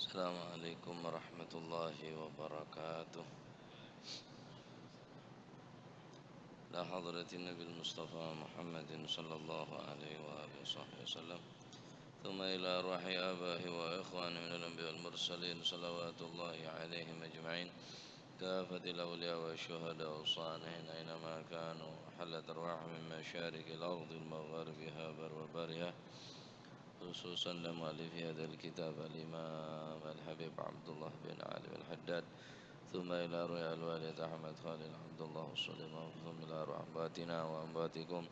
السلام عليكم ورحمة الله وبركاته. إلى حضرة النبي المصطفى محمد صلى الله عليه وآله وصحبه وسلم، ثم إلى أرواح آبائه وإخوانه من الأنبياء والمرسلين صلوات الله عليهم أجمعين، كافة الأولياء والشهداء والصالحين أينما كانوا، حلت أرواحهم من مشارق الأرض ومغاربها وبرها، خصوصا لمؤلف هذا الكتاب الإمام الحبيب عبد الله بن علي الحداد، ثم إلى روح الوالد أحمد خالد عبد الله السليمان، ثم إلى روح أمواتنا وأمواتكم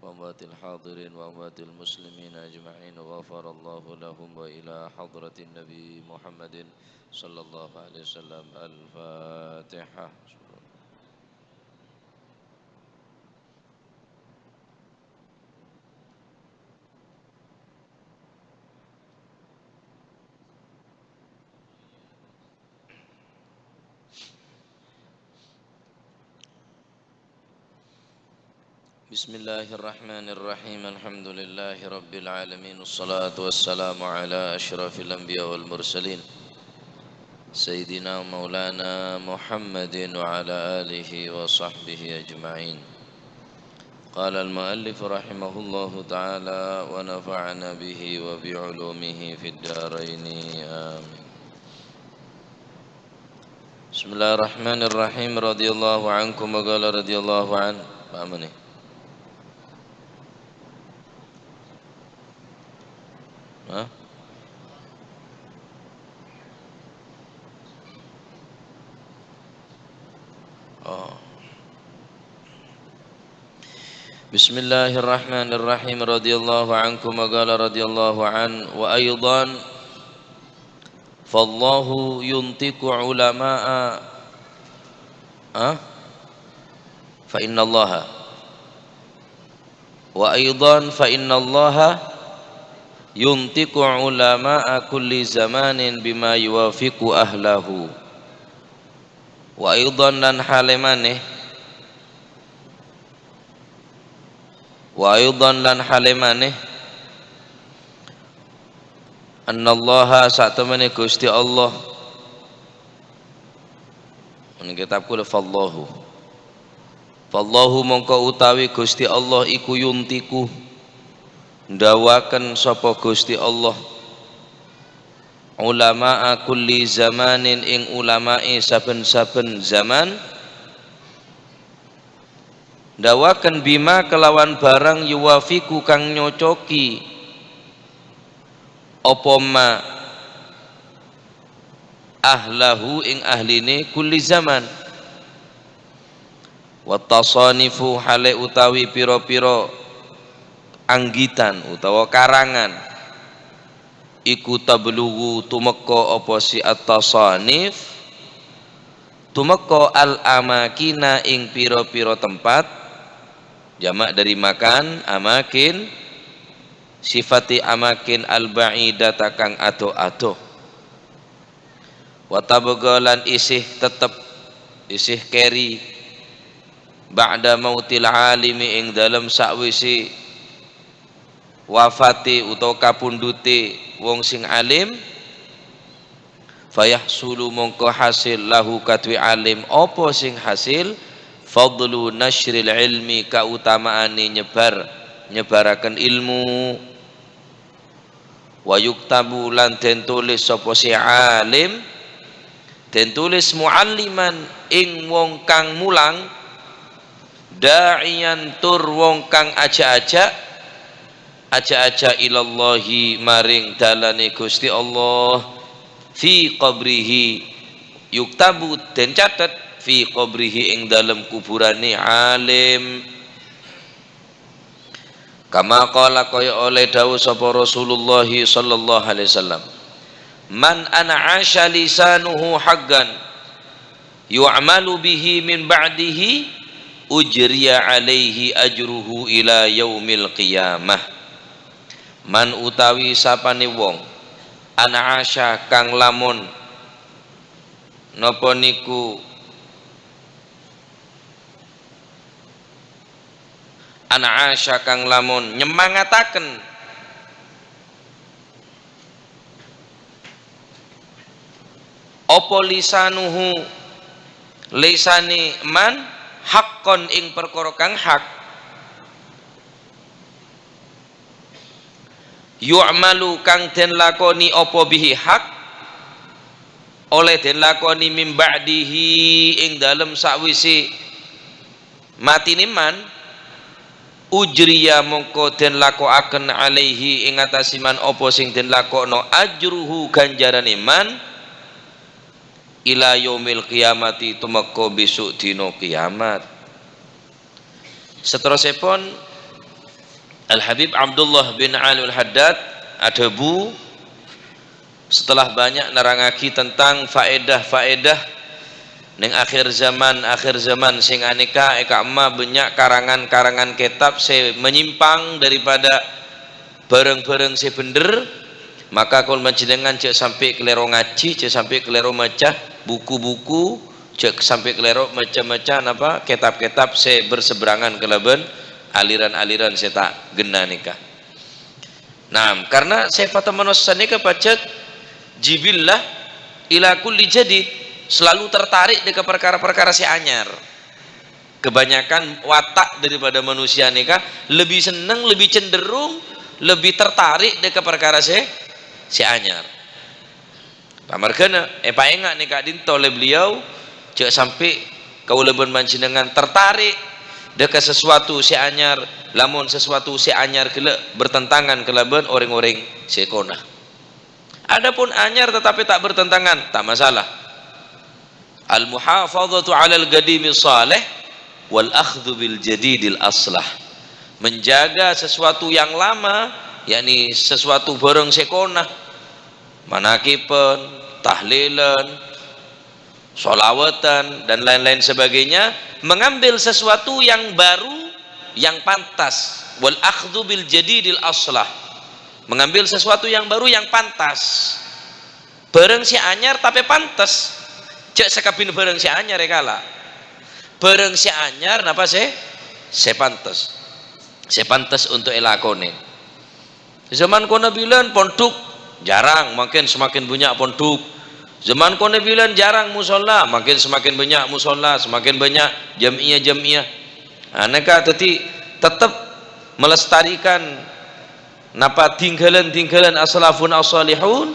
وأموات الحاضرين وأموات المسلمين أجمعين، غفر الله لهم. وإلى حضرة النبي محمد صلى الله عليه وسلم. الفاتحة. بسم الله الرحمن الرحيم. الحمد لله رب العالمين، والصلاة والسلام على أشرف الأنبياء والمرسلين سيدنا مولانا محمد وعلى آله وصحبه أجمعين. قال المؤلف رحمه الله تعالى: ونفعنا به وبعلومه في الدارين آمين. بسم الله الرحمن الرحيم. رضي الله عنكم وقال رضي الله عنه. Paham nih? Hah? Oh. Bismillahirrahmanirrahim. Radhiyallahu ankum wa qala radhiyallahu an wa aydan fallahu yuntiku ulama'a fa innallaha wa aydan fa innallaha yuntiku ulama'a kulli zamanin bima yuwafiqu ahlahu. Wa aydan lan halimane wa aydan lan halimane annallaha satamani Gusti Allah. Ini kitabku fallahu mongko utawi Gusti Allah iku yuntiku ndawaken sapa Gusti Allah ulama'a kulli zamanin ing ulamae saben-saben zaman, ndawaken bima kelawan barang yuwafiku kang nyocoki apa ma ahlahu ing ahline kulli zaman. Wa tasanifu hale utawi pira-pira anggitan utawa karangan iku tablughu tumeka apa si at-tasanif tumeka al-amakina ing pira-pira tempat, jamak dari makan amakin, sifati amakin al-ba'idata kang adoh-adoh. Wa tabghalan isih tetep isih keri ba'da mautil alimi ing dalem sakwise wafati utawa kapundhute wong sing alim, fayahsulu mongko hasil lahu katwi alim apa sing hasil fadlu nasyril ilmi kautamaane nyebaraken ilmu, wa yuktabu lan den tulis sapa si alim, den tulis mualliman ing wong kang mulang, da'iyan tur wong kang aja-aja ilallahi maring dalane Gusti Allah, fi qabrihi yuktabu den catet fi qabrihi ing dalem kuburane alim, kama qala kaya oleh dawuh sapa Rasulullah sallallahu alaihi wasallam, man an'asha lisanuhu haqqan yu'malu bihi min ba'dihi ujriya alaihi ajruhu ila yaumil qiyamah. Man utawi sapane wong an'asha kang lamun napa niku an'asha kang lamun nyemangataken apa lisanuhu lisani man haqqon ing perkara kang hak yu'malu kang den lakoni apa bihi hak oleh den lakoni mim ba'dihi ing dalem sakwise matine man ujriya mongko den lakokaken alaihi ing atase man apa sing den lakokno ajruhu ganjarane man ila yaumil qiyamati tumeka besok dina kiamat. Seterusipun Al Habib Abdullah bin Ali Al-Haddad Adabu setelah banyak nerangaki tentang faedah-faedah ning akhir zaman sing aneka eka emak banyak karangan-karangan kitab se menyimpang daripada bareng-bareng se bener, maka kalau menjenengan cek sampai kelero ngaji, cek sampai kelero maca buku-buku, cek sampai kelero maca-maca apa kitab-kitab se berseberangan kelaban aliran-aliran se tak gena nikah. Nah, karena saya patah manusia nikah pacet jibillah ila kulli jadid, selalu tertarik dengan perkara-perkara si anyar. Kebanyakan watak daripada manusia nikah lebih seneng, lebih cenderung, lebih tertarik dengan perkara si anyar. Pamargana paenga nikah dinto oleh beliau cek sampai kaulaban manjenengan tertarik dengan sesuatu si anyar, lamun sesuatu si anyar kele bertentangan kelaban orang-orang si konah. Adapun anyar tetapi tak bertentangan, tak masalah. Al-muhafadzatu 'alal qadimi salih wal akhdhu bil jadidil aslah. Menjaga sesuatu yang lama, yakni sesuatu bareng sekonah, manakipan, tahlilan, sholawatan dan lain-lain sebagainya, mengambil sesuatu yang baru yang pantas, wal akhdhu bil jadidil aslah. Mengambil sesuatu yang baru yang pantas. Bareng si anyar tapi pantas. Cek sekabin bareng si anyar ya kala. Bareng si anyar napa sih? Sepantes. Sepantes untuk elakone. Zaman kono bilang pondok jarang, makin semakin banyak pondok. Zaman kono bilang jarang musola, makin semakin banyak musola, semakin banyak jamiah-jamiah. Aneka tetap melestarikan napa tinggalan as-salafun as-salihun,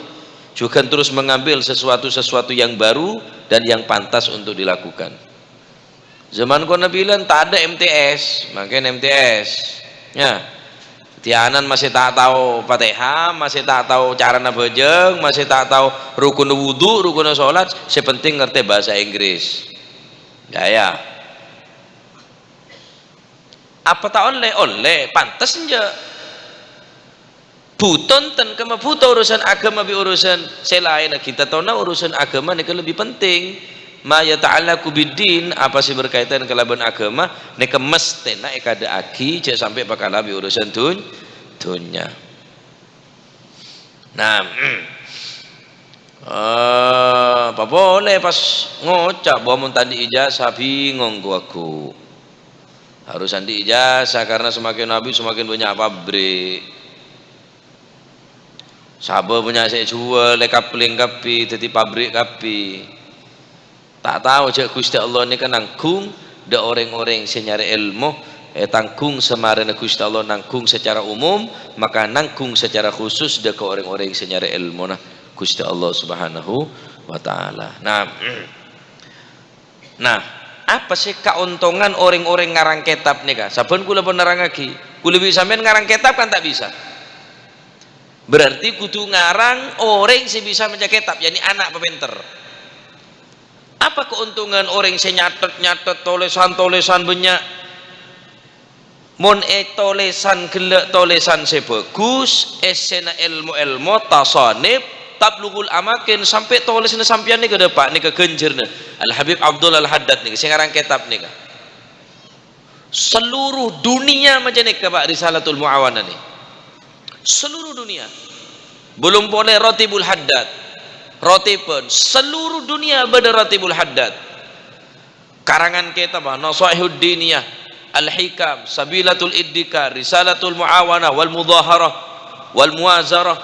juga terus mengambil sesuatu yang baru dan yang pantas untuk dilakukan. Zaman kono bilang tak ada MTS, makanya MTS ya tianan masih tak tahu Fatihah, masih tak tahu cara nabajeng, masih tak tahu rukun wudu, rukun sholat, sepenting ngerti bahasa Inggris ya apa tak oleh pantas aja buton ten kema buta urusan agama bi urusan selain kita tahu urusan agama ini lebih penting. Ma yata'allaqu biddin, apa sih berkaitan kelaban agama nek mestena ekada aki cek sampai bakal bi urusan dunya. Nah, apa boleh pas ngocap bawa mun tadi ijazah bingung aku. Harus andi ijazah karena semakin nabi semakin banyak pabrik. Sabar punya saya jual kapling kapi jadi pabrik kapi. Tak tahu cek Gusti Allah ini kan nanggung da orang-orang senyari ilmu tanggung semarana Gusti Allah nanggung secara umum, maka nanggung secara khusus da ke orang-orang senyari ilmu nah Gusti Allah Subhanahu wa taala. Nah, apa sih keuntungan orang-orang ngarang kitab nih kak? Saben kula penerang lagi, kula bisa sampean ngarang kitab kan tak bisa. Berarti kudu ngarang orang sih bisa menjaga kitab, yakni anak pepenter. Apa keuntungan orang sing nyatet tulisan banyak? Mun tulisan gelek tulisan sebagus, esena ilmu tasanib tablughul amakin sampai tulisnya sampeyan nih ke depan nih ke genjerna. Al Habib Abdullah Al-Haddad nih sing ngarang kitab nih. Seluruh dunia macam nih Pak Risalatul Muawanah nih. Seluruh dunia. Belum boleh Ratibul Haddad. Rotipun seluruh dunia pada Ratibul Haddad. Karangan kitab Nasaihud Diniyah, Al-Hikam, Sabilatul Iddikar, Risalatul Muawanah wal Mudaharah wal Muazarah.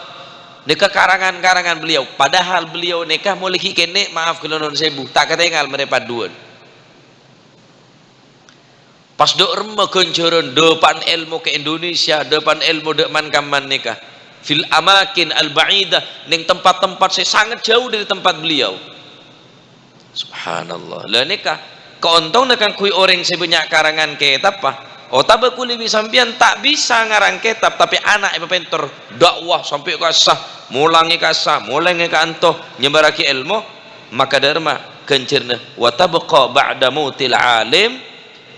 nikah karangan-karangan beliau, padahal beliau nikah mulai kene maaf kalau non sebu tak ketinggal mereka dua pas dok remah kencoran depan ilmu ke Indonesia, depan ilmu depan kaman nikah fil amakin al ba'idah ning tempat-tempat saya sangat jauh dari tempat beliau. Subhanallah lah nikah keuntung nekan kui orang sebanyak karangan kitab apa tak berkuliah sampian tak bisa ngarang kitab tapi anak ibu pentor dakwah sampai kasah mulangi kasah mulangi kantoh nyebaraki ilmu maka derma kencirna wa tabqa ba'da mautil alim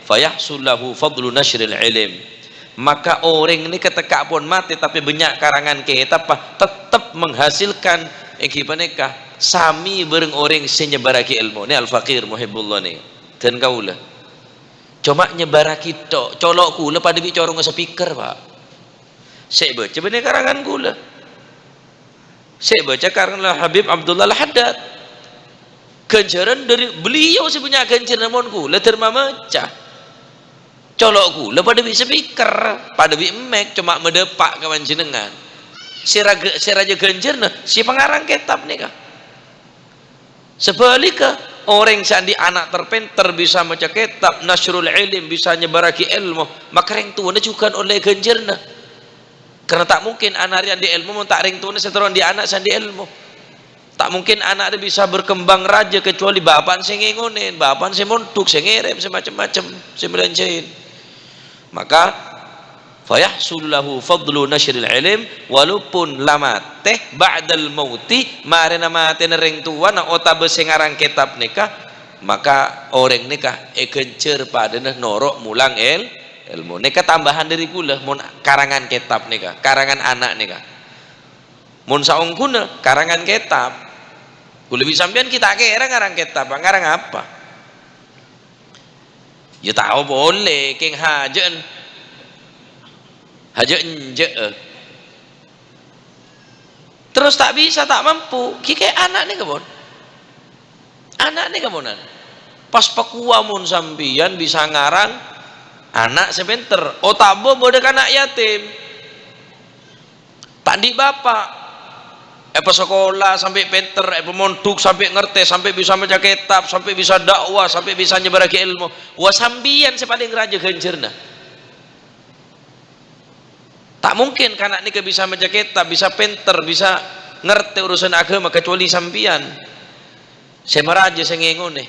fayahsul lahu fadlu nashril ilm maka orang ini ketika pun mati tapi banyak karangan kitab tetap menghasilkan nikah sami bareng orang senyebaraki ilmu ni al-faqir muhibbullah ni dan kaulah cuma nyebaraki tok colok kula pada bicara nge speaker pak saya baca bener karangan kula saya baca karangan Habib Abdullah Al-Haddad kencaran dari beliau sebanyak kencaran mon kula termamacah colok kula pada bi speaker pada bi mic cuma medepak kawan jenengan si raja kencaran si pengarang kitab nih kah sebaliknya orang sandi anak terpenter bisa baca kitab nasrul ilm bisa nyebaraki ilmu maka ring tuana juga oleh genjerna karena tak mungkin anak yang di ilmu tak ring tuana seteron di anak sandi ilmu tak mungkin anak bisa berkembang raja kecuali bapak sing ngonen bapak sing montuk sing ngerem semacam-macam sing melancain maka fayahsul lahu fadlu nashril ilm walaupun lama teh ba'dal mauti marena mati ring tua na otabe sing aran kitab nikah maka orang nikah kencer padana norok mulang ilmu nikah tambahan dari kula mun karangan kitab nikah karangan anak nikah mun saungkuna karangan kitab kula bisa sampean kita kira ngarang kitab ngarang apa ya tahu boleh keng hajen haja enje terus tak bisa tak mampu kike anak nih kemonan pas pakuamun sambian bisa ngarang anak sepenter otabo bodek anak yatim tak di bapak sekolah sampai penter montuk sampai ngerti sampai bisa baca kitab sampai bisa dakwah sampai bisa nyebaraki ilmu wasambian sepaling raja gencerna tak mungkin karena ini bisa baca kitab bisa penter bisa ngerti urusan agama kecuali sampian saya meraja saya ngengone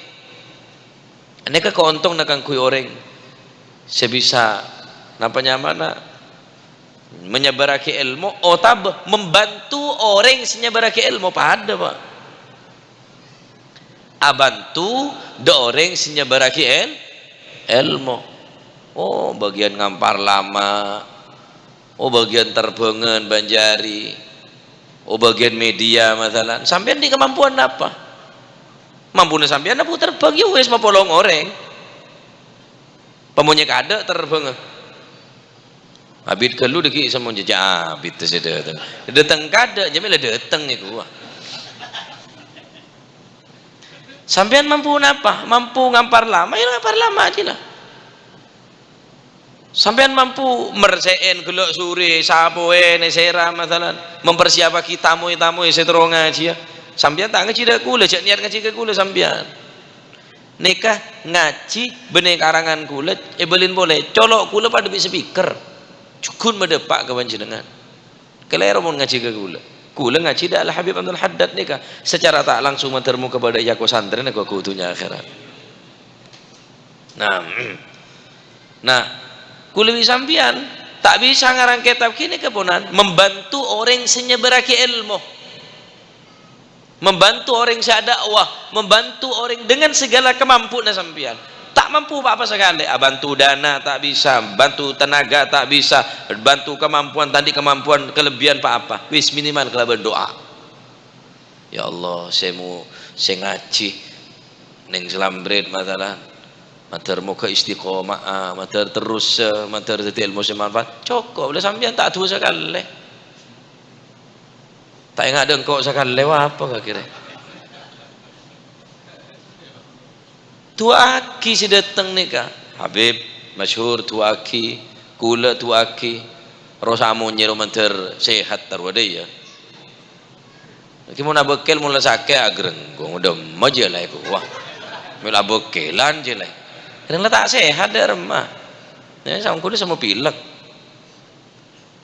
ini keuntung nakang kui orang saya bisa napanya mana menyebaraki ilmu otab membantu orang menyebaraki ilmu pada pak abantu do orang menyebaraki ilmu oh bagian ngampar lama oh bagian terbangan Banjari oh bagian media masalah sampean di kemampuan apa mampunya sampean apa terbang ya wes mapolong orang pemunya kada terbang abid kalau deki sama jejak abid tu sudah datang kada jamil datang ni gua sampean mampu apa mampu ngampar lama ya ngampar lama aja lah sampean mampu mersein gelok sore sapoe nesera masalah mempersiapkan tamu setero ngaji ya sampean tak ngaji dak kula cak niat ngaji ke kula sampean nikah ngaji bener karangan kula belin boleh colok kula pada bi speaker cukun medepak ke panjenengan kelero mun ngaji ke kula ngaji dak al Habib Abdul Haddad nikah secara tak langsung mentermu kepada yako santren aku kutunya akhirat nah kuliwi sampian tak bisa ngarang kitab kini keponan membantu orang senyebaraki ilmu membantu orang dakwah membantu orang dengan segala kemampuan sampian tak mampu apa sekali bantu dana tak bisa bantu tenaga tak bisa bantu kemampuan tadi kemampuan kelebihan apa wis minimal kelaban doa ya Allah saya ngaji neng selambret masalah mater muka istiqomah mater terus mater ilmu semanfaat cukup boleh sampean tak dua sekali tak ingat ada engkau sekali apa kak kira tuaki si datang nikah Habib masyhur tuaki kula tuaki rosamu nyeru mater sehat tarwade ya Gimana bekel mula sake agreng gong udah maja lah iku wah mula bekelan je lah kadang tak sehat dah remah ya sangku dia sama pilek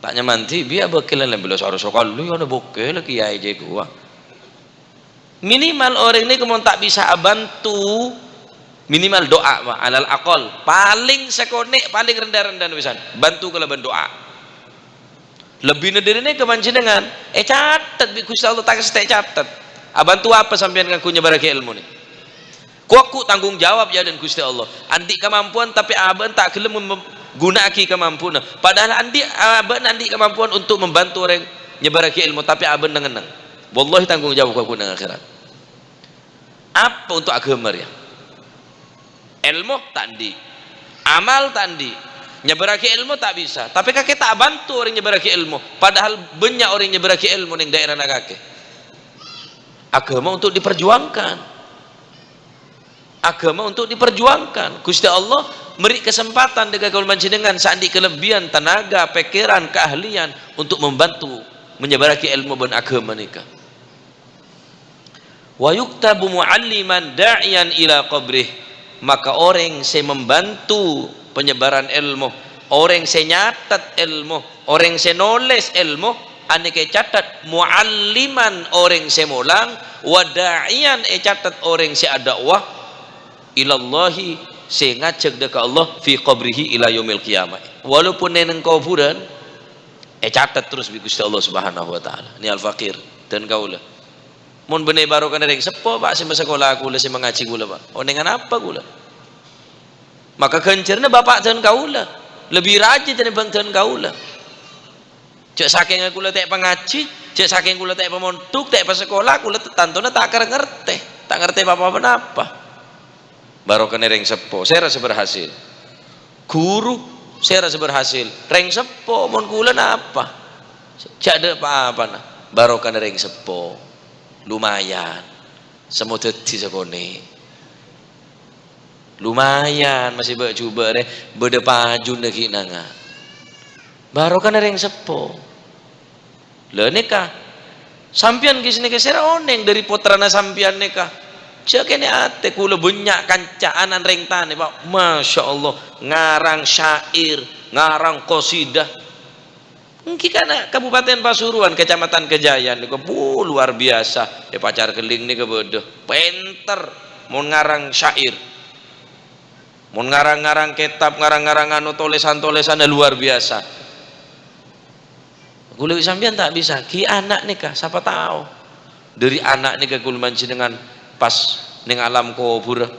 tak nyamanti biar bekelan lah bila suara sokal lu ada bekel kiai je gua minimal orang ini kemudian tak bisa bantu minimal doa Pak alal aqal paling sekonek paling rendah-rendah pisan bantu kalau doa lebih dari ini kemancingan catat bi Gusti Allah tak kasih catat bantu apa sampean ngaku nyebarake ilmu nih ku tanggung jawab ya dan Gusti Allah andi kemampuan tapi aban tak gelem menggunakan kemampuan padahal aban andi kemampuan untuk membantu orang nyebarake ilmu tapi aban nengenang wallahi tanggung jawab aku nang akhirat apa untuk agama ya ilmu tandi amal tandi nyebarake ilmu tak bisa tapi kakek tak bantu orang nyebarake ilmu padahal banyak orang nyebarake ilmu di daerah kakek agama untuk diperjuangkan agama untuk diperjuangkan Gusti Allah beri kesempatan dengan kaum dengan sandi kelebihan tenaga pikiran keahlian untuk membantu menyebarake ilmu dan agama nikah wa yuktabu mualliman da'iyan ila qabrih maka orang saya membantu penyebaran ilmu orang saya nyatat ilmu orang saya nulis ilmu aneke catat mualliman orang saya mulang wada'ian catat orang saya dakwah ilallahi saya ngajak dekat Allah fi qabrihi ila yaumil qiyamah walaupun neneng kuburan catat terus bi Gusti Allah Subhanahu wa taala ni al-faqir dan kaula mun bener baru kan ring sepo Pak sing sekolah kula sing mengaji kula Pak dengan apa kula maka kencerna bapak dan kaula lebih rajin dari bang dan kaula cek saking kula tak pengaji cek saking kula tak pemontuk tak sekolah kula tantuna tak ngerti apa baru kena ring sepo saya rasa berhasil guru saya rasa berhasil ring sepo mon kula apa cek ada apa nah baru kena ring sepo lumayan semua teti sekone lumayan masih bercoba deh berdepajun lagi nanga baru kan ada yang sepo le nikah sampian kisah nikah sera oneng dari putrana sampian nikah cek ini ate kula banyak kancaanan rengtane Pak Masya Allah ngarang syair ngarang qasidah mungkin karena Kabupaten Pasuruan Kecamatan Kejayan niku luar biasa pacar keling nih kebodoh penter mau ngarang syair mau ngarang-ngarang kitab ngarang-ngarang anu tulisan-tulisan luar biasa kula sampean tak bisa ki anak nikah siapa tahu dari anak nikah kula manci dengan pas ning alam kubur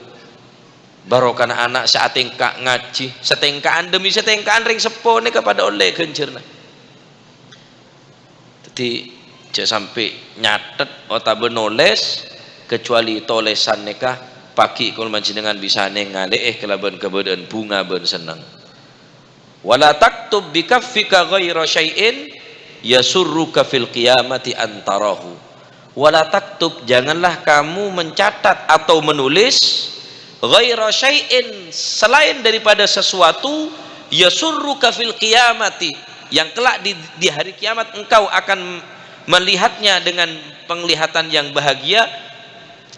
barokah anak saat tingkah ngaji setengkaan demi setengkaan ring sepo nih kepada oleh gencerna jadi cek sampai nyatet otak benoles kecuali tolesan nikah pagi kalau dengan bisa ngalih kelaban keberadaan bunga ben senang wala taktub bikaffika ghaira syai'in yasurruka fil qiyamati antarahu wala taktub janganlah kamu mencatat atau menulis ghaira syai'in selain daripada sesuatu yasurruka fil qiyamati yang kelak di hari kiamat engkau akan melihatnya dengan penglihatan yang bahagia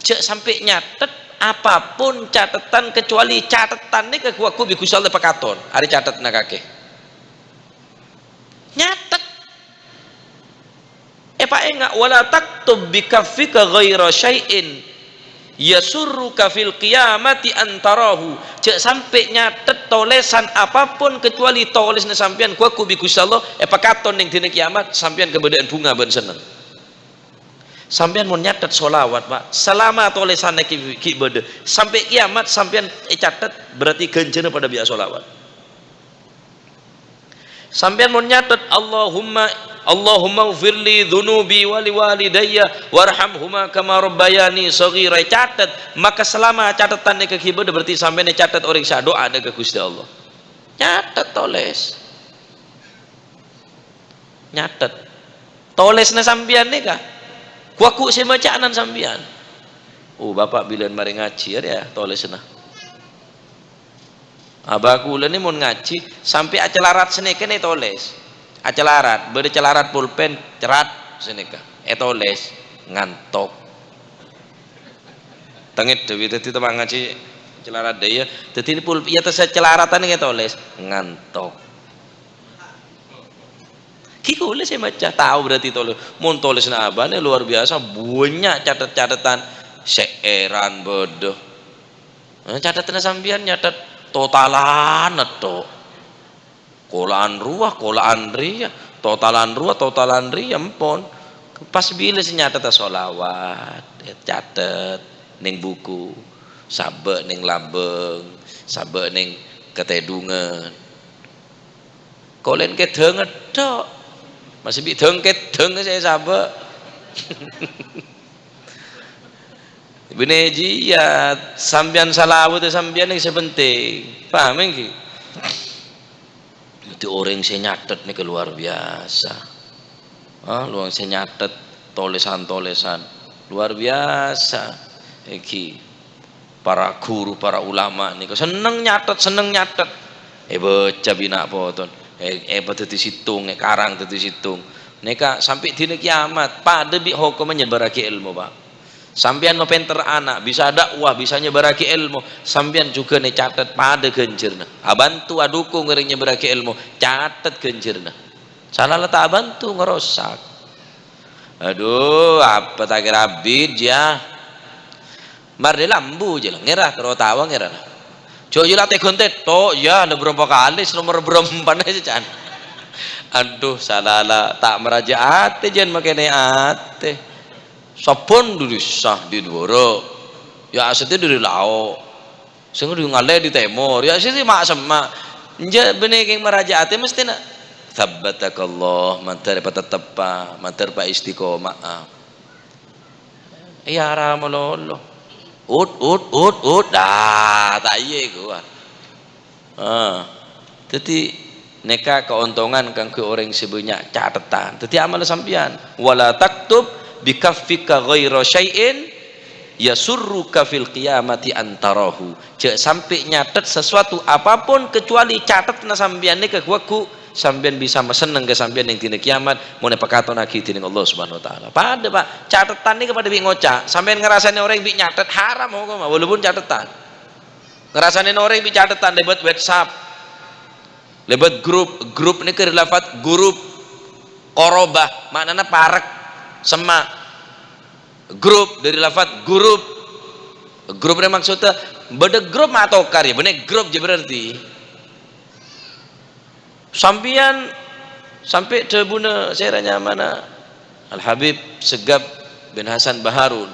cek sampai nyatet apapun catatan kecuali catatan ini aku biku saleh pakaton hari catat nak kakek nyatet pak enggak wala taktub bikaffika ghaira syai'in yasurruka fil qiyamati antarahu cek sampai nyatet tulisan apapun kecuali tulisna sampean ku bi Gusti Allah pakaton ning dina kiamat sampean keberadaan bunga ben seneng sampean mau nyatet sholawat Pak selama tulisannya ki bede sampai kiamat sampean catet berarti ganjana pada biasa sholawat sampean mau nyatet Allahumma ghfirli dhunubi wa liwalidayya warhamhuma kama rabbayani shaghira catat maka selama catatannya ke kibada berarti sampai catat orang sa doa ada ke Gusti Allah nyatet tolesna sampean nih kah kuaku saya bacaanan sampean bapak bilan mari ngaji ya tolesna abaku ini mau ngaji sampai acelarat seneka nih toles acelarat beri celarat pulpen cerat seneka toles ngantuk. Tengit dewi dadi temang ngaji celarat daya. Dadi ini pul ya tes celaratan iki tulis ngantuk. Ki kula saya baca tahu berarti tulis. Mun tulis abane luar biasa banyak catat-catatan seeran bodoh. Catatan sampean nyatet totalan to. Kolaan ruah, kolaan ria, totalan ria empon. Pas bila nyata ta solawat catet ning buku sabe ning lambeng sabe ning ketedungan kolen kedeng tok masih bi kedeng saya sabe bene jiyat sampean salawat sampean yang sepenting paham nggih itu orang saya nyatet nih luar biasa. Luang saya nyatet tolesan-tolesan luar biasa. Iki para guru, para ulama nih seneng nyatet. Baca bina poton. Pada disitung, karang dadi situng. Neka sampai dina kiamat pada bi hukum menyebarake ilmu, Pak. Sampean mau penter anak, bisa dakwah, bisa nyebarake ilmu, sampean juga nih catat pada genjerna. Abantu adukung ngering nyebarake ilmu, catat genjerna. Salah letak bantu ngerosak. Aduh, apa tak kira bid ya? Marde lambu je lah, ngerah tawa ngerah. Coba jelas kontet, to ya ada berapa kali, nomor berapa aja can. Aduh, salah tak meraja ate jen makene ate. Sopon dulu sah di Dworo, ya asetnya dari Lao. Sehingga di ngale di Timur, ya sih mak semak. Nja bener yang meraja ate mesti nak. Tabbatakallah mantar patatapa mantar pa istiqomah ya ramololo ut dah tak iye gua jadi neka keuntungan kan ke orang sebanyak catatan jadi amal sampian wala taktub bikaffika ghaira syai'in yasurruka fil qiyamati antarahu cek sampai nyatet sesuatu apapun kecuali catat na sampian neka ku sampean bisa seneng ke sampean yang dina kiamat mau nepakaton lagi dening Allah Subhanahu wa taala. Pada Pak, catatan ini kepada bi ngocak. Sampean ngerasane orang bi nyatet haram hukum walaupun catatan. Ngerasane orang bi catatan lewat WhatsApp. Lewat grup ini ke lafat grup korobah, maknanya parek semak. Grup dari lafat grup. Grup ini maksudnya beda grup atau karya, bener grup je berarti. Sampian sampai tribuna seranya mana Al Habib Segab bin Hasan Baharun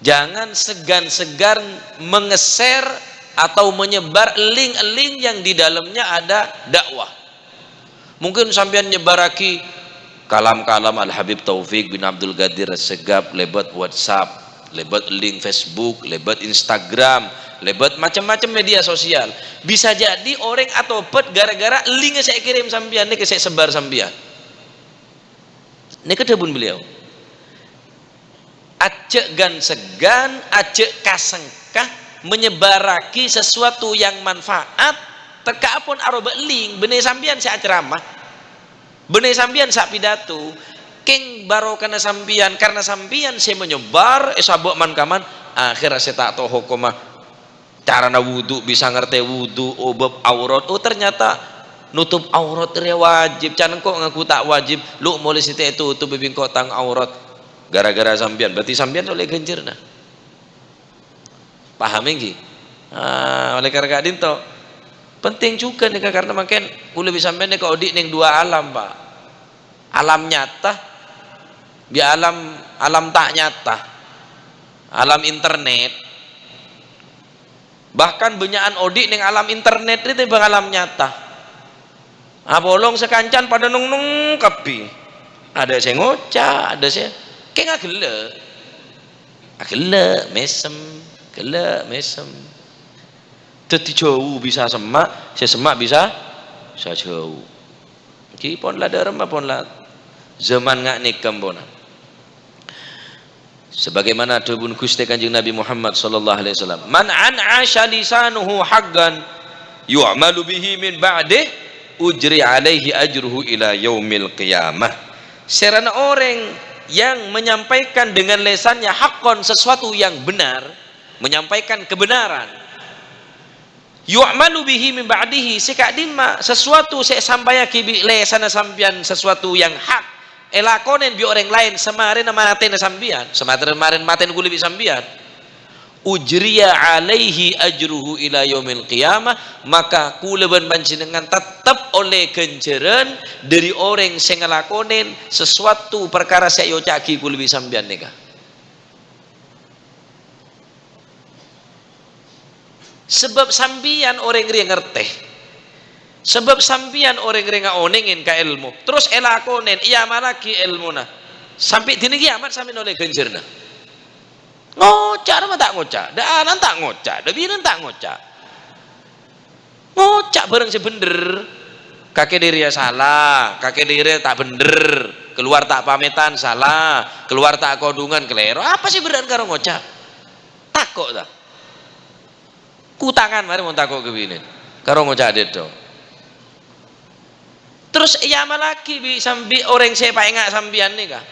jangan segan-segan mengeser atau menyebar link-link yang di dalamnya ada dakwah. Mungkin sampian nyebaraki kalam-kalam Al Habib Taufik bin Abdul Qadir Segab lewat WhatsApp, lewat link Facebook, lewat Instagram, lewat macam-macam media sosial. Bisa jadi orang atau pet gara-gara link saya kirim sampean nih saya sebar sampean. Ini kedebun beliau. Acek gan segan, acek kasengkah menyebaraki sesuatu yang manfaat. Teka pun aroba link, benih sampean saya ceramah, benih sampean saya pidato. King baro karena sampean saya menyebar sabuk man kaman akhirnya saya tak tahu hukumah cara wudhu bisa ngerti wudhu obab aurat ternyata nutup aurat dia wajib caneng kok ngaku tak wajib lu mulai situ itu bibing kotang aurat gara-gara sampean berarti sampean oleh genjer nah paham nggih oleh karena dinto penting juga nih karena makin kuliah bisa sampean nek audit ning dua alam Pak alam nyata bi alam tak nyata alam internet bahkan benyakan audit ning alam internet itu bang alam nyata bolong sekancan pada nung kapi ada saya ngocak ada saya kayak gele mesem jadi jauh bisa semak saya semak bisa saya jauh kipon lah darem pon lah zaman ngak nikam pona sebagaimana dawuh Gusti Kanjeng Nabi Muhammad sallallahu alaihi wasallam man an'asha lisanuhu haqqan yu'malu bihi min ba'dih ujri alaihi ajruhu ila yaumil qiyamah serana orang yang menyampaikan dengan lesannya haqqan, sesuatu yang benar, menyampaikan kebenaran, yu'malu bihi min ba'dihi, sikadima sesuatu saya sampaikan bi lesana sambian, sesuatu yang hak elakonen bi orang lain semarin maten sambian, semarin maten kuli bi sambian, ujriya alaihi ajruhu ila yaumil qiyamah, maka kuleban panjenengan tetap oleh kenjeren dari orang sing ngelakonen sesuatu perkara saya yocaki kuli bi sambian nika. Sebab sambian orang yang ngerti, sebab sambian orang yang onengin ka ilmu, terus elakonen iya malaki ilmu nah sampai dini kiamat sampai oleh genjerna ngocak nama tak ngocak, daanan tak ngocak, debinan tak ngocak, ngocak bareng sebener, kakek diri ya salah, kakek diri tak bener, keluar tak pametan salah, keluar tak kodungan kelero, apa sih beran karo ngocak, takut tak? Kutangan mari mau takut kebinin karo ngocak dedo. Terus ya malaki bi sambi orang saya paengak sambian nih kah?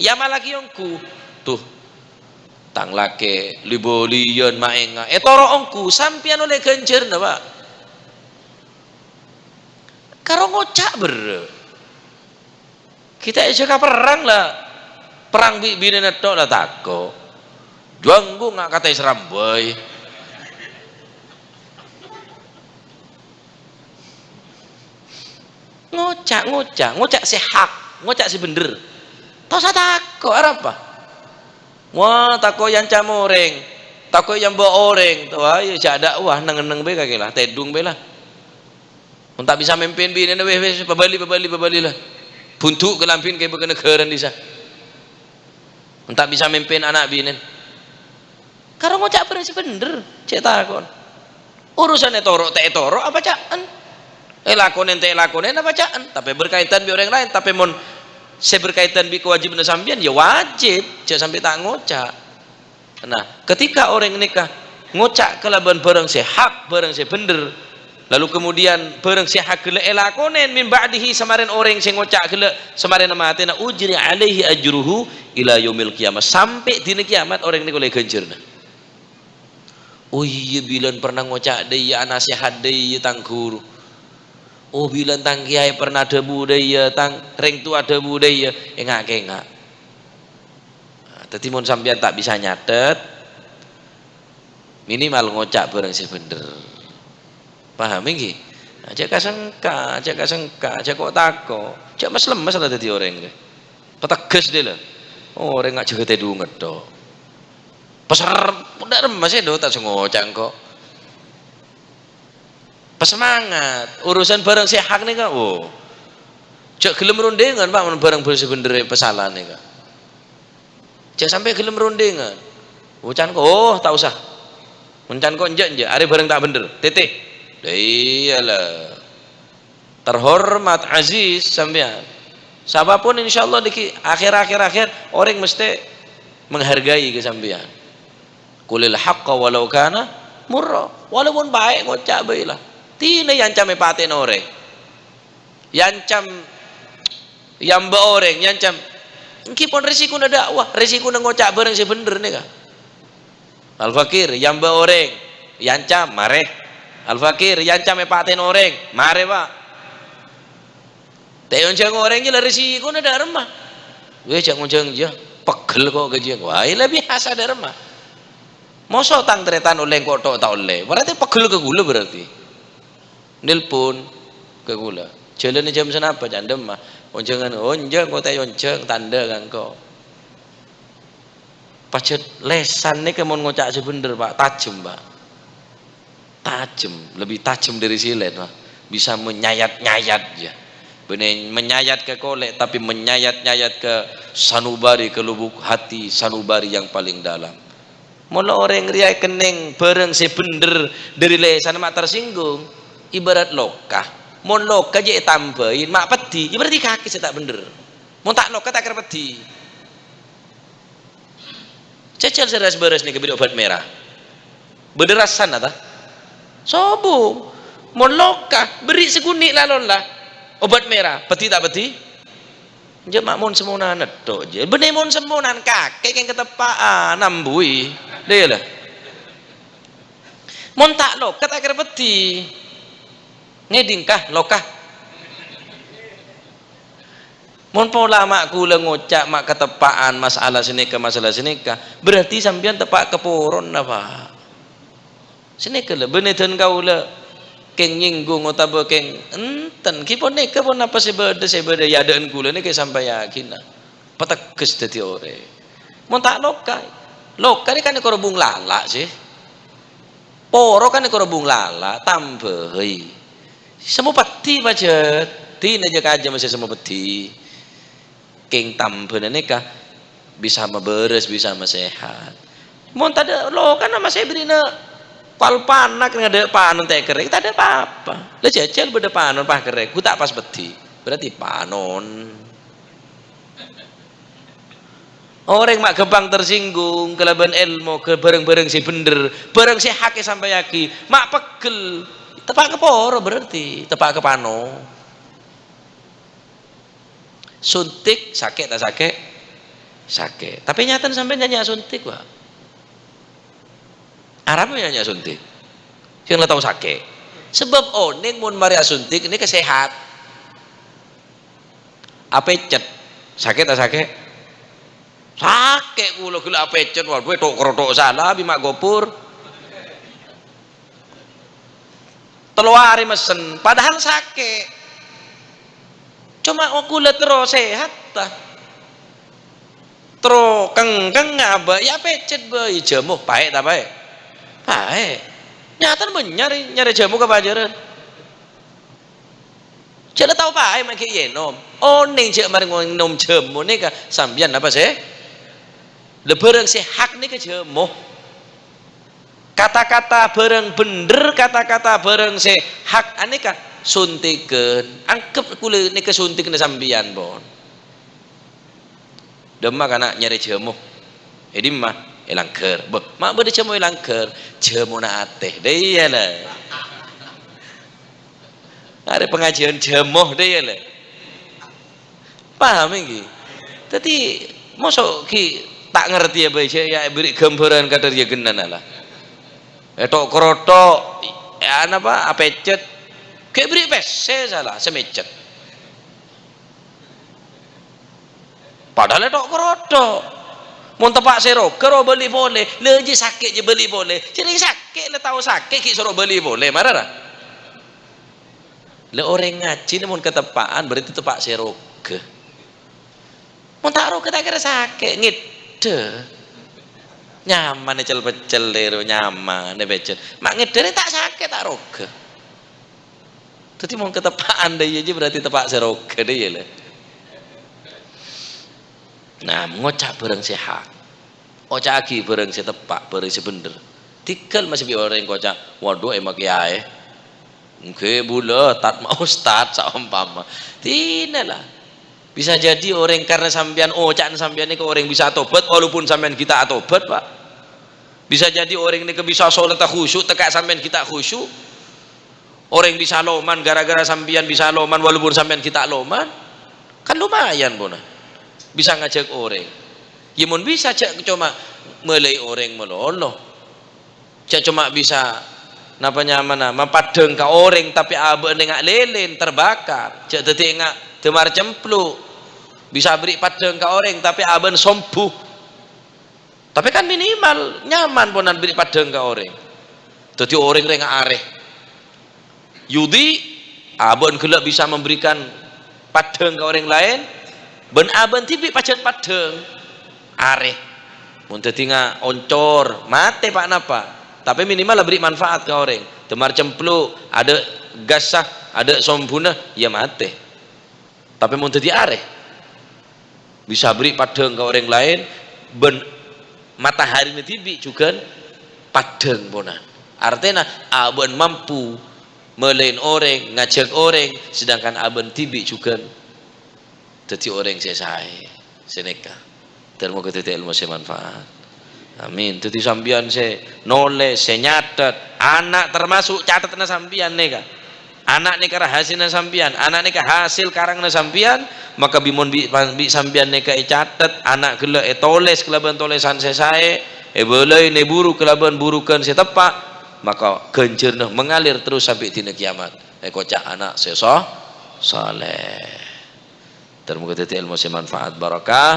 Ya malaki ongku tuh tang lake libolion maenga toro ongku sampian oleh genjer na pak karo ngocak ber kita aja perang lah, perang bini netok lah tako juanggu nggak kata seramboy ngocak si hak, ngocak si bener tau sa tako apa wah tako yang camoreng, tako yang bawa orang tuh ayo ada wah neng be kaki lah tedung be lah tak bisa memimpin bini weh babali lah buntuk kelampin kayak begini negara disa tak bisa memimpin anak bini karena ngocak bener cek takon urusannya toro apa caan lakonen apa caan tapi berkaitan bi orang lain, tapi mon saya berkaitan bi kewajiban sambian ya wajib jangan sampai tak ngocak. Nah ketika orang nikah ngocak kelaban barang saya hak, barang saya bener, lalu kemudian barang saya hak gele lakonen min ba'dihi samarin orang saya ngocak gele samarin matena ujri alaihi ajruhu ila yaumil qiyamah, sampai di kiamat orang ini oleh genjerna. Oh iya bilan pernah ngocak dia nasihat dia tang guru. Oh bilang tang kiai pernah debu daya, tang ring tua debu daya, engak. Tadi mon sampean tak bisa nyatet, minimal ngocak bareng sih bener. Paham iki? Aja kasengka, aja kok tako, aja mas lemes lah tadi orang ke. Petegas dia lah. Oh orang ngak jaga tedu ngedo. Pasar udah remes ya do tak ngocak kok. Pesemangat urusan barang si hak nih kak, oh cak gelem rondengan pak barang bener pesalan nih kak, cak sampai gelem rondengan, ucan kok, oh tak usah, uncan kok nje, ada barang tak bener, tete, iyalah, terhormat aziz sampean, siapapun insyaallah di akhir orang mesti menghargai ke sampean, kulil haqqa walau kana murra, walaupun baik ngocak baiklah. Tina yang cam paten orang, yang cam yang orang, yang cam, kipon resiko na dakwah, resiko na ngocak bareng si bener nih kah? Al fakir yang orang, yang cam mare, al fakir yang cam paten orang, mare pak. Teon cang orang je lah resiko na dah remah, weh cang cang je, pegel kok gaji, wah lebih biasa dah remah. Mosok tang tretan oleh kok tak oleh, berarti pegel ke gula berarti. Nelpon ke gula jalan jam senapa jandem mah onjengan onjeng kau tayo onjeng tanda kan kau pacet lesan nih kemon ngocak sebener pak tajam pak tajam lebih tajam dari silet pak bisa menyayat ya bener menyayat ke kolek tapi menyayat ke sanubari ke lubuk hati sanubari yang paling dalam. Mula orang riai keneng bareng sebener dari lesan mak tersinggung ibarat lokah, mon lokah je tambahin mak pedi, ya berarti kaki saya tak bener. Mon tak lokah tak kira pedi. Cecil seras-beres nih kebiri obat merah. Berderasan atau? Sobung. Mon lokah beri segunik lalon lah obat merah, peti tak peti? Je makmun semunan netok je. Benih mun semunan kakek yang ketepaan nambui. Dia lah. Mun tak lokat akhir peti. Ngedingkah lokah. Mun pola mak kula ngocak mak ketepaan masalah senika berarti sampean tepak kepuron apa. Senika lah benedan kau lah keng nyinggung atau keng enten kipon neka pun apa sebeda ya adaan kula ni ke sampai yakin lah patekes dadi ore mun tak loka ni kan korobung lala sih poro kan korobung lala tambahi semua peti budget tin aja kaja masih semua peti keng tambah neka bisa meberes bisa mesehat mun tak ada lo kan masih beri na pal panak ngade panon teh kerek tak ada apa-apa. Lah jajal beda panon pah kerek, ku tak pas beti. Berarti panon. Orang mak gampang tersinggung kelaban ilmu ke bareng-bareng si bener, bareng si hake sampai yaki, mak pegel. Tepak ke poro berarti, tepak ke pano. Suntik sakit tak sakit? Sakit. Tapi nyata sampai nyanyi suntik wah. Arabnya nyanyi suntik yang tahu sakit sebab oning mun mari suntik ini kesehat apecet sakit tak sakit sakit kula gila apecet waduh tok krotok salah bimak gopur telu hari mesen padahal sakit cuma kula terus sehat tah terus kengkeng ngaba ya apecet bae jamuh baik tak baik baik nyata nyari jamu ke pajaran jadi tahu baik makin yenom oning cek mari nom jamu ni ka sambian apa sih lebarang sih hak ni ke jamu kata-kata bareng bener kata-kata bareng sih hak aneka suntikan angkep kulit ni ke suntikan sambian bon demak anak nyari jamu jadi mah ilangker, mak berde jamu ilangker, jamu na ateh, dia lah. Ada pengajian jamu dia lah. Paham ini? Tapi masuk ki tak ngerti ya baca ya beri gambaran kadar ya genan lah. Tok krotok, ya apa apecet, kayak beri pese salah semecet. Padahal tok krotok. Mun tepak seroker beli boleh, leji sakit je beli boleh. Jadi sakit le tahu sakit ki suruh beli boleh, marah dah. Le orang ngaji mun ketepaan berarti tepak seroker. Mun tak roker tak kira sakit ngide. Nyaman ecel-pecel lero nyaman becel. Mak ngide tak sakit tak roker. Dadi mun ketepaan dia je berarti tepak seroker dia le. Nah, ngocak bareng sehat. Ngocak lagi bareng setepak, bareng sebener. Tikal masih bi orang ngocak, waduh emak kiai. Oke, bula tat mau ustaz saumpama. Tidak lah. Bisa jadi orang karena sampean ocak sampean ini ke orang bisa tobat walaupun sampean kita tobat, Pak. Bisa jadi orang ini ke bisa salat khusyuk tekak sampean kita khusyuk. Orang bisa loman gara-gara sampean bisa loman walaupun sampean kita loman. Kan lumayan bona. Bisa ngajak orang ya mun bisa cak cuma melei orang melolo cak cuma bisa napa nyaman mapadeng ka orang tapi abe ngak lelen terbakar cak teti ngak temar cempluk bisa beri padeng ka orang tapi aben sombuh tapi kan minimal nyaman ponan beri padeng ka orang teti orang ngak areh yudi aben gelap bisa memberikan padeng ka orang lain ben aben tibi pacat padeng areh mun dadi oncor mate pak napa tapi minimal beri manfaat ke orang temar cempluk ada gasah ada sombuna ya mate tapi mun dadi areh bisa beri padeng ke orang lain ben matahari ini tibi juga padeng ponan artinya aben mampu melain orang ngajak orang sedangkan aben tibi juga jadi orang selesai seneka dan mau kita ilmu semanfaat amin jadi sambian se nole se nyatet anak termasuk catatnya sambian neka anak nika hasilna sampian, anak nika hasil karangna sampian, maka bimon bi sampian nika catet anak gela toles kelaban tolesan sesae boleh ne buru kelaban burukan setepak, maka gencerna mengalir terus sampai dina kiamat. Kocak anak seso saleh. Termuka tadi ilmu manfaat barakah,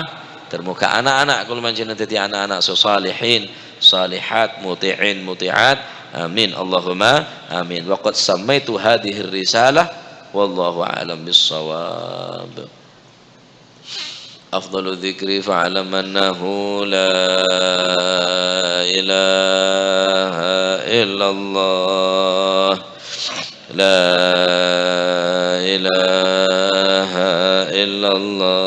termuka anak-anak kalau manjana tadi anak-anak salihin salihat muti'in muti'at. Amin Allahumma amin. Waqad sammaitu hadhihi risalah wallahu a'lam bis-shawab. Afdalu dzikri fa'lam annahu la ilaha illallah la ilaha illallah